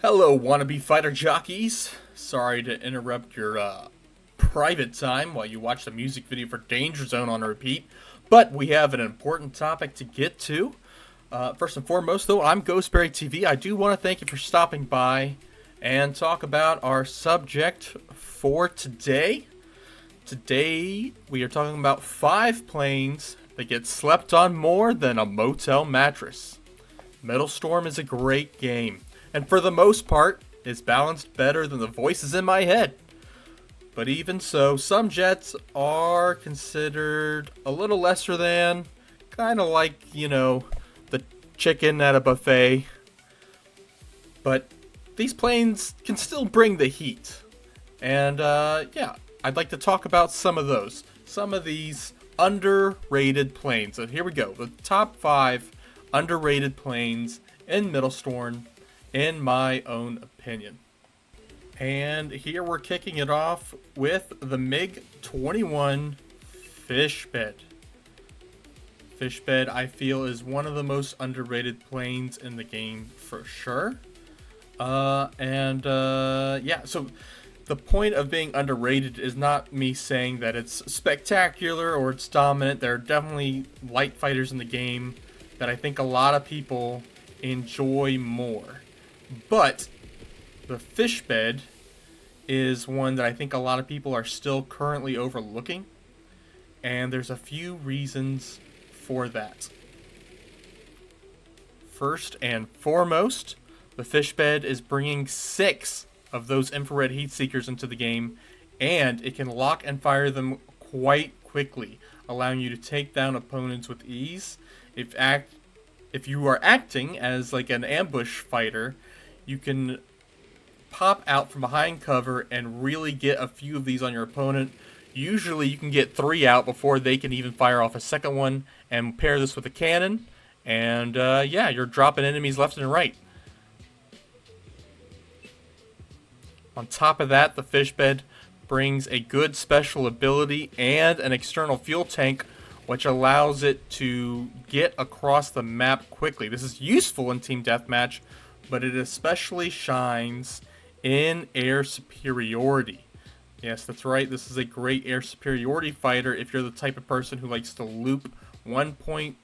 Hello, wannabe fighter jockeys. Sorry to interrupt your private time while you watch the music video for Danger Zone on repeat, but we have an important topic to get to. First and foremost, though, I'm Ghostberry TV. I do want to thank you for stopping by and talk about our subject for today. Today, we are talking about 5 planes that get slept on more than a motel mattress. Metalstorm is a great game, and for the most part, is balanced better than the voices in my head. But even so, some jets are considered a little lesser than, kind of like, the chicken at a buffet. But these planes can still bring the heat. And, yeah, I'd like to talk about some of those. Some of these underrated planes. So here we go. The top 5 underrated planes in Metalstorm, in my own opinion. And here we're kicking it off with the MiG-21 Fishbed. Fishbed, I feel, is one of the most underrated planes in the game for sure. Yeah, so the point of being underrated is not me saying that it's spectacular or it's dominant. There are definitely light fighters in the game that I think a lot of people enjoy more. But the Fishbed is one that I think a lot of people are still currently overlooking, and there's a few reasons for that. First and foremost, the Fishbed is bringing 6 of those infrared heat seekers into the game, and it can lock and fire them quite quickly, allowing you to take down opponents with ease. If you are acting as like an ambush fighter, you can pop out from behind cover and really get a few of these on your opponent. Usually you can get 3 out before they can even fire off a second one, and pair this with a cannon, and yeah, you're dropping enemies left and right. On top of that, the Fishbed brings a good special ability and an external fuel tank, which allows it to get across the map quickly. This is useful in Team Deathmatch, but it especially shines in air superiority. Yes, that's right, this is a great air superiority fighter if you're the type of person who likes to loop one point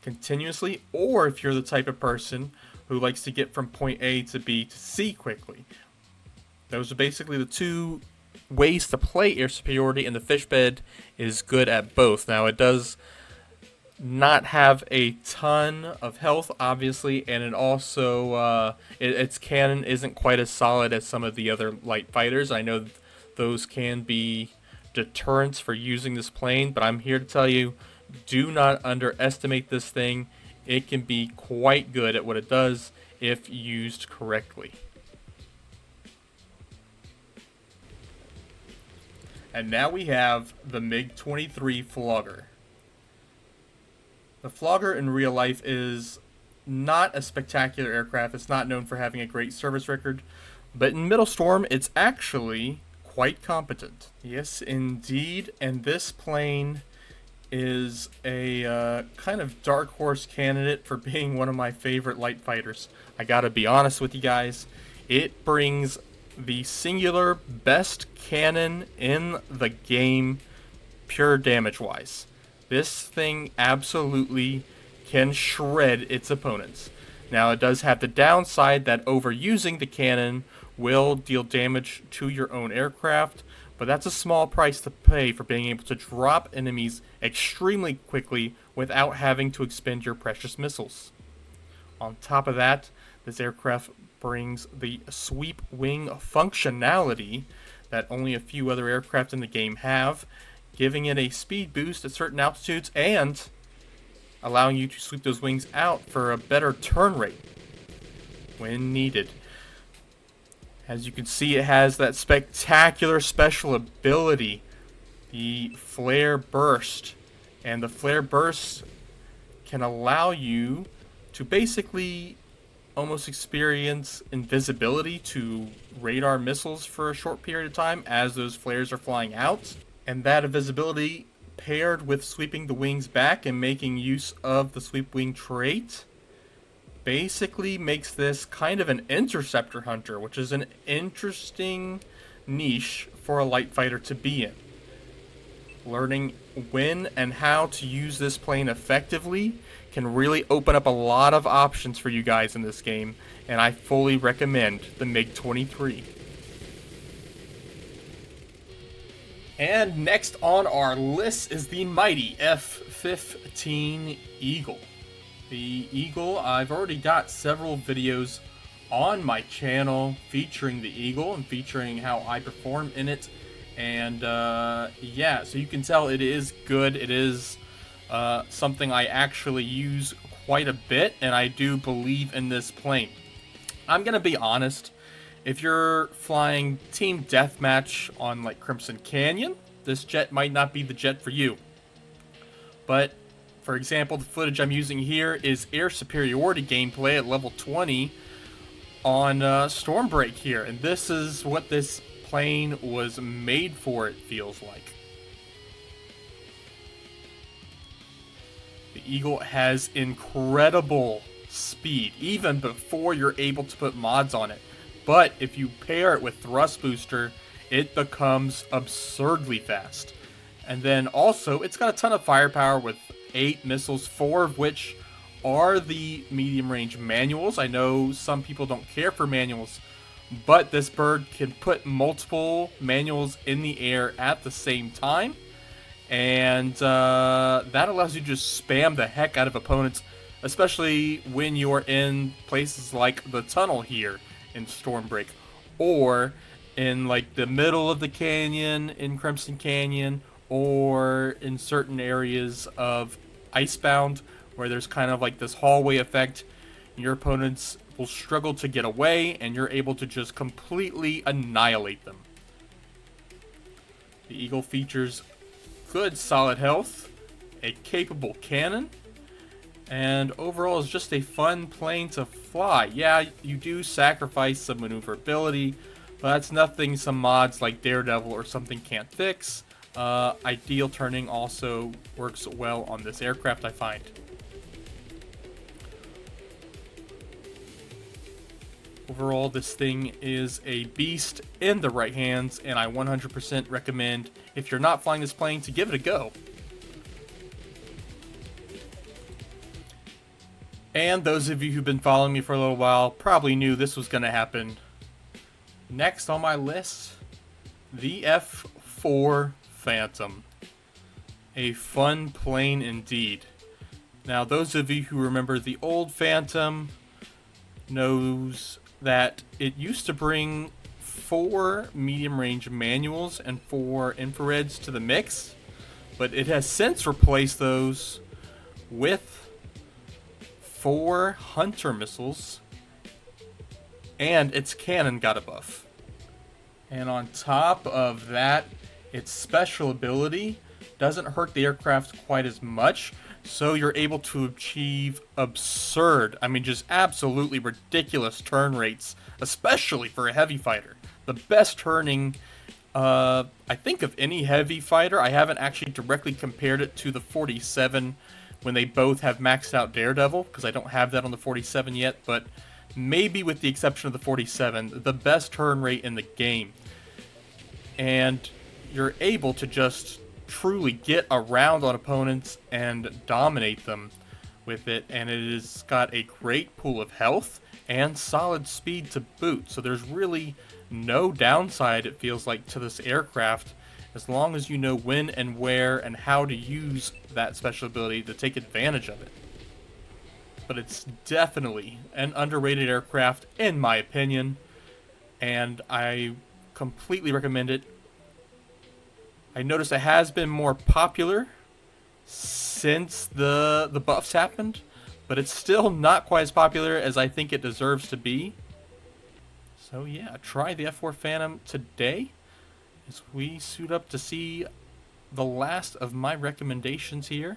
continuously, or if you're the type of person who likes to get from point A to B to C quickly. Those are basically the 2 ways to play air superiority, and the Fishbed is good at both. Now, it does not have a ton of health, obviously, and it also its cannon isn't quite as solid as some of the other light fighters. I know those can be deterrents for using this plane, but I'm here to tell you, do not underestimate this thing. It can be quite good at what it does if used correctly. And now we have the MiG-23 Flogger. The Flogger in real life is not a spectacular aircraft. It's not known for having a great service record, but in Metalstorm, it's actually quite competent. Yes, indeed, and this plane is a kind of dark horse candidate for being one of my favorite light fighters. I gotta be honest with you guys, it brings the singular best cannon in the game, pure damage-wise. This thing absolutely can shred its opponents. Now, it does have the downside that overusing the cannon will deal damage to your own aircraft, but that's a small price to pay for being able to drop enemies extremely quickly without having to expend your precious missiles. On top of that, this aircraft brings the sweep wing functionality that only a few other aircraft in the game have, giving it a speed boost at certain altitudes and allowing you to sweep those wings out for a better turn rate when needed. As you can see, it has that spectacular special ability, the Flare Burst. And the Flare Burst can allow you to basically almost experience invisibility to radar missiles for a short period of time as those flares are flying out. And that invisibility, paired with sweeping the wings back and making use of the sweep wing trait, basically makes this kind of an interceptor hunter, which is an interesting niche for a light fighter to be in. Learning when and how to use this plane effectively can really open up a lot of options for you guys in this game, and I fully recommend the MiG-23. And next on our list is the mighty F-15 Eagle. The Eagle, I've already got several videos on my channel featuring the Eagle and featuring how I perform in it. And yeah, so you can tell it is good. It is something I actually use quite a bit, and I do believe in this plane. I'm going to be honest. If you're flying Team Deathmatch on like Crimson Canyon, this jet might not be the jet for you. But, for example, the footage I'm using here is air superiority gameplay at level 20 on Stormbreak here. And this is what this plane was made for, it feels like. The Eagle has incredible speed, even before you're able to put mods on it. But if you pair it with Thrust Booster, it becomes absurdly fast. And then also, it's got a ton of firepower with 8 missiles, 4 of which are the medium-range manuals. I know some people don't care for manuals, but this bird can put multiple manuals in the air at the same time. And that allows you to just spam the heck out of opponents, especially when you're in places like the tunnel here in Stormbreak, or in like the middle of the canyon in Crimson Canyon, or in certain areas of Icebound where there's kind of like this hallway effect. Your opponents will struggle to get away, and you're able to just completely annihilate them. The Eagle features good solid health, a capable cannon, and overall is just a fun plane to fly. Yeah, you do sacrifice some maneuverability, but that's nothing some mods like Daredevil or something can't fix. Ideal turning also works well on this aircraft, I find. Overall, this thing is a beast in the right hands, and I 100% recommend, if you're not flying this plane, to give it a go. And those of you who've been following me for a little while probably knew this was going to happen. Next on my list, the F4 Phantom. A fun plane indeed. Now, those of you who remember the old Phantom knows that it used to bring 4 medium-range manuals and 4 infrareds to the mix, but it has since replaced those with 4 Hunter missiles, and its cannon got a buff. And on top of that, its special ability doesn't hurt the aircraft quite as much, so you're able to achieve absurd, I mean just absolutely ridiculous turn rates, especially for a heavy fighter. The best turning, I think, of any heavy fighter. I haven't actually directly compared it to the 47 when they both have maxed out Daredevil, because I don't have that on the 47 yet, but maybe with the exception of the 47, the best turn rate in the game. And you're able to just truly get around on opponents and dominate them with it, and it has got a great pool of health and solid speed to boot, so there's really no downside, it feels like, to this aircraft, as long as you know when and where and how to use that special ability to take advantage of it. But it's definitely an underrated aircraft, in my opinion, and I completely recommend it. I noticed it has been more popular since the buffs happened, but it's still not quite as popular as I think it deserves to be. So yeah, try the F4 Phantom today as we suit up to see the last of my recommendations here.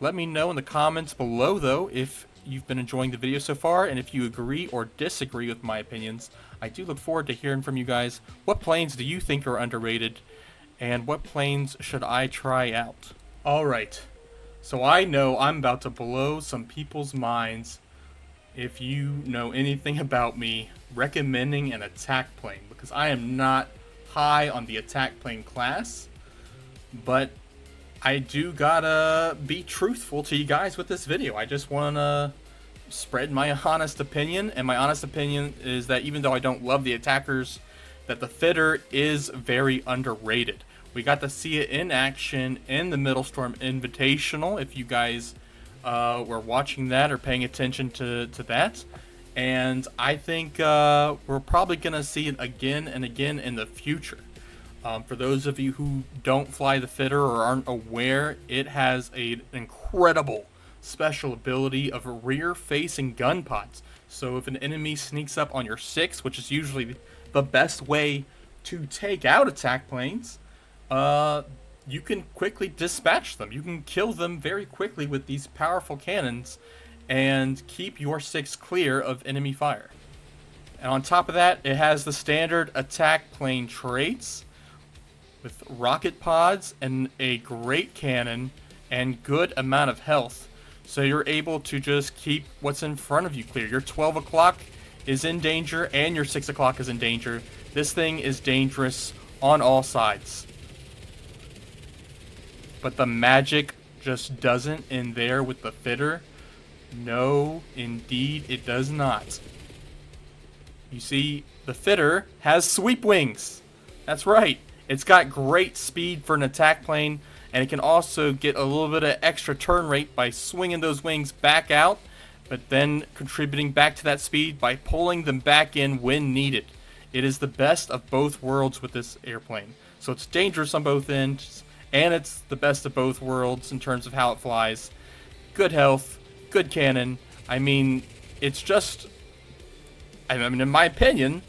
Let me know in the comments below, though, if you've been enjoying the video so far, and if you agree or disagree with my opinions. I do look forward to hearing from you guys. What planes do you think are underrated, and what planes should I try out? Alright, so I know I'm about to blow some people's minds, if you know anything about me recommending an attack plane, because I am not high on the attack plane class, but I do gotta be truthful to you guys with this video. I just wanna spread my honest opinion, and my honest opinion is that even though I don't love the attackers, that the fitter is very underrated. We got to see it in action in the Metalstorm Invitational, if you guys were watching that or paying attention to that. And I think we're probably going to see it again and again in the future. For those of you who don't fly the fitter or aren't aware, it has an incredible special ability of rear-facing gun pods. So if an enemy sneaks up on your 6, which is usually the best way to take out attack planes, you can quickly dispatch them. You can kill them very quickly with these powerful cannons and keep your 6 clear of enemy fire. And on top of that, it has the standard attack plane traits with rocket pods and a great cannon and good amount of health. So you're able to just keep what's in front of you clear. Your 12 o'clock is in danger and your 6 o'clock is in danger. This thing is dangerous on all sides. But the magic just doesn't end there with the fitter. No, indeed, it does not. You see, the fitter has sweep wings. That's right. It's got great speed for an attack plane, and it can also get a little bit of extra turn rate by swinging those wings back out, but then contributing back to that speed by pulling them back in when needed. It is the best of both worlds with this airplane. So it's dangerous on both ends, and it's the best of both worlds in terms of how it flies. Good health, good cannon. I mean, it's just... in my opinion,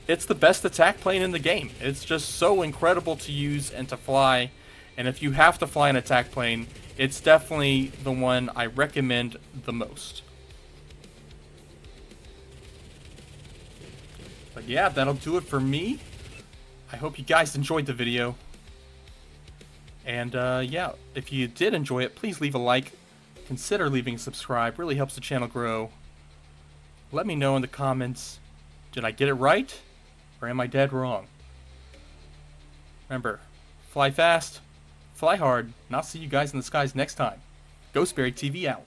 it's the best attack plane in the game. It's just so incredible to use and to fly. And if you have to fly an attack plane, it's definitely the one I recommend the most. But yeah, that'll do it for me. I hope you guys enjoyed the video. And yeah, if you did enjoy it, please leave a like. Consider leaving a subscribe. Really helps the channel grow. Let me know in the comments, did I get it right? Or am I dead wrong? Remember, fly fast, fly hard, and I'll see you guys in the skies next time. Ghostberry TV out.